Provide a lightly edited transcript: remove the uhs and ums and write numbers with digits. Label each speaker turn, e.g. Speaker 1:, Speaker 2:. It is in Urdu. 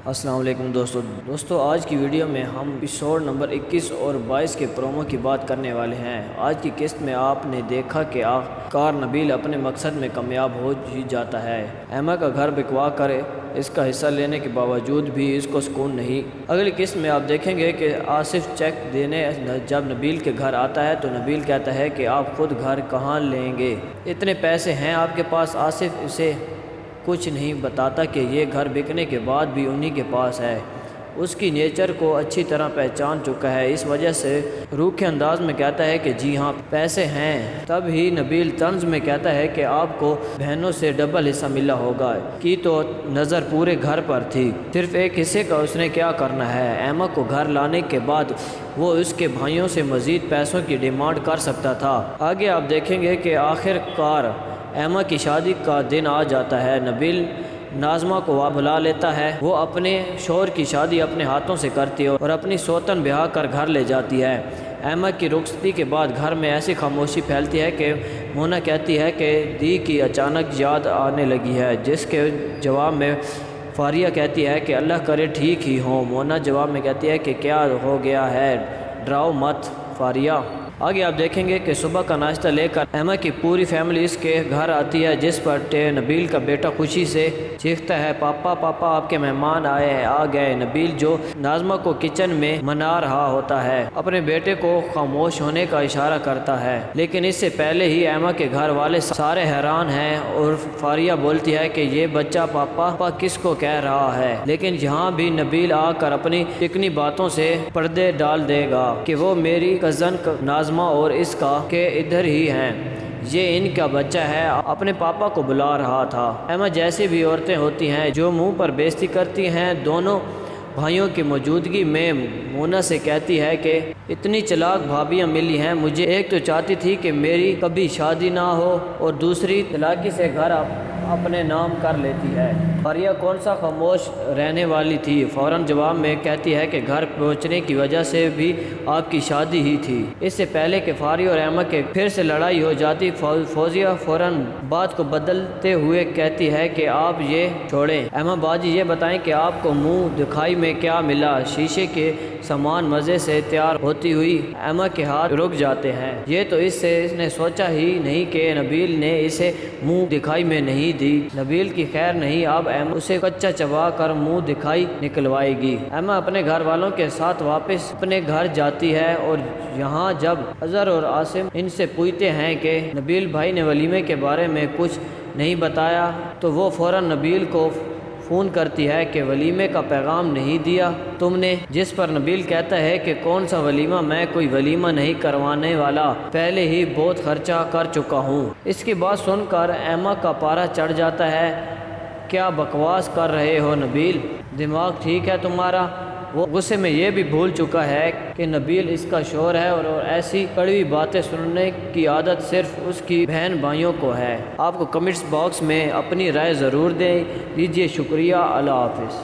Speaker 1: السلام علیکم دوستو آج کی ویڈیو میں ہم ایپیسوڈ نمبر 21 اور 22 کے پرومو کی بات کرنے والے ہیں۔ آج کی قسط میں آپ نے دیکھا کہ آخرکار نبیل اپنے مقصد میں کامیاب ہو ہی جاتا ہے۔ ایما کا گھر بکوا کر اس کا حصہ لینے کے باوجود بھی اس کو سکون نہیں۔ اگلی قسط میں آپ دیکھیں گے کہ آصف چیک دینے جب نبیل کے گھر آتا ہے تو نبیل کہتا ہے کہ آپ خود گھر کہاں لیں گے، اتنے پیسے ہیں آپ کے پاس۔ آصف اسے کچھ نہیں بتاتا کہ یہ گھر بکنے کے بعد بھی انہی کے پاس ہے۔ اس کی نیچر کو اچھی طرح پہچان چکا ہے، اس وجہ سے روکھے انداز میں کہتا ہے کہ جی ہاں پیسے ہیں۔ تب ہی نبیل طنز میں کہتا ہے کہ آپ کو بہنوں سے ڈبل حصہ ملا ہوگا، کی تو نظر پورے گھر پر تھی، صرف ایک حصے کا اس نے کیا کرنا ہے۔ ایما کو گھر لانے کے بعد وہ اس کے بھائیوں سے مزید پیسوں کی ڈیمانڈ کر سکتا تھا۔ آگے آپ دیکھیں گے کہ آخر کار ایما کی شادی کا دن آ جاتا ہے۔ نبیل ناظمہ کو بلا لیتا ہے، وہ اپنے شوہر کی شادی اپنے ہاتھوں سے کرتی ہے اور اپنی سوتن بیاہ کر گھر لے جاتی ہے۔ ایما کی رخصتی کے بعد گھر میں ایسی خاموشی پھیلتی ہے کہ مونا کہتی ہے کہ دی کی اچانک یاد آنے لگی ہے، جس کے جواب میں فاریہ کہتی ہے کہ اللہ کرے ٹھیک ہی ہوں۔ مونا جواب میں کہتی ہے کہ کیا ہو گیا ہے، ڈراؤ مت فاریہ۔ آگے آپ دیکھیں گے کہ صبح کا ناشتہ لے کر ایما کی پوری فیملی اس کے گھر آتی ہے، جس پر نبیل کا بیٹا خوشی سے چیختا ہے پاپا پاپا آپ کے مہمان آ گئے۔ نبیل جو ناظمہ کو کچن میں منا رہا ہوتا ہے اپنے بیٹے کو خاموش ہونے کا اشارہ کرتا ہے، لیکن اس سے پہلے ہی ایما کے گھر والے سارے حیران ہیں اور فاریہ بولتی ہے کہ یہ بچہ پاپا کس کو کہہ رہا ہے، لیکن یہاں بھی نبیل آ کر اپنی چکنی باتوں سے پردے ڈال دے گا کہ وہ میری کزن ناظمہ اور اس کا کہ ادھر ہی ہیں، یہ ان کا بچہ ہے، اپنے پاپا کو بلا رہا تھا۔ ایما جیسی بھی عورتیں ہوتی ہیں جو منہ پر بےزتی کرتی ہیں، دونوں بھائیوں کی موجودگی میں مونا سے کہتی ہے کہ اتنی چلاک بھابیاں ملی ہیں، مجھے ایک تو چاہتی تھی کہ میری کبھی شادی نہ ہو اور دوسری چلاکی سے گھر اپنے نام کر لیتی ہے۔ فاریہ کون سا خاموش رہنے والی تھی، فوراً جواب میں کہتی ہے کہ گھر پہنچنے کی وجہ سے بھی آپ کی شادی ہی تھی۔ اس سے پہلے کہ فاریہ اور ایما کے پھر سے لڑائی ہو جاتی، فوزیہ فوراً بات کو بدلتے ہوئے کہتی ہے کہ آپ یہ چھوڑیں ایما باجی، یہ بتائیں کہ آپ کو منہ دکھائی میں کیا ملا۔ شیشے کے سامان مزے سے تیار ہوتی ہوئی ایما کے ہاتھ رک جاتے ہیں، یہ تو اس نے سوچا ہی نہیں کہ نبیل نے اسے منہ دکھائی میں نہیں دی۔ نبیل کی خیر نہیں، اب ایما اسے کچا چبا کر منہ دکھائی نکلوائے گی۔ ایما اپنے گھر والوں کے ساتھ واپس اپنے گھر جاتی ہے اور یہاں جب اظہر اور عاصم ان سے پوچھتے ہیں کہ نبیل بھائی نے ولیمے کے بارے میں کچھ نہیں بتایا تو وہ فوراً نبیل کو فون کرتی ہے کہ ولیمے کا پیغام نہیں دیا تم نے، جس پر نبیل کہتا ہے کہ کون سا ولیمہ، میں کوئی ولیمہ نہیں کروانے والا، پہلے ہی بہت خرچہ کر چکا ہوں۔ اس کی بات سن کر ایما کا پارا چڑھ جاتا ہے، کیا بکواس کر رہے ہو نبیل، دماغ ٹھیک ہے تمہارا؟ وہ غصے میں یہ بھی بھول چکا ہے کہ نبیل اس کا شوہر ہے اور ایسی کڑوی باتیں سننے کی عادت صرف اس کی بہن بھائیوں کو ہے۔ آپ کو کمنٹس باکس میں اپنی رائے ضرور دیں دیجیے، شکریہ، اللہ حافظ۔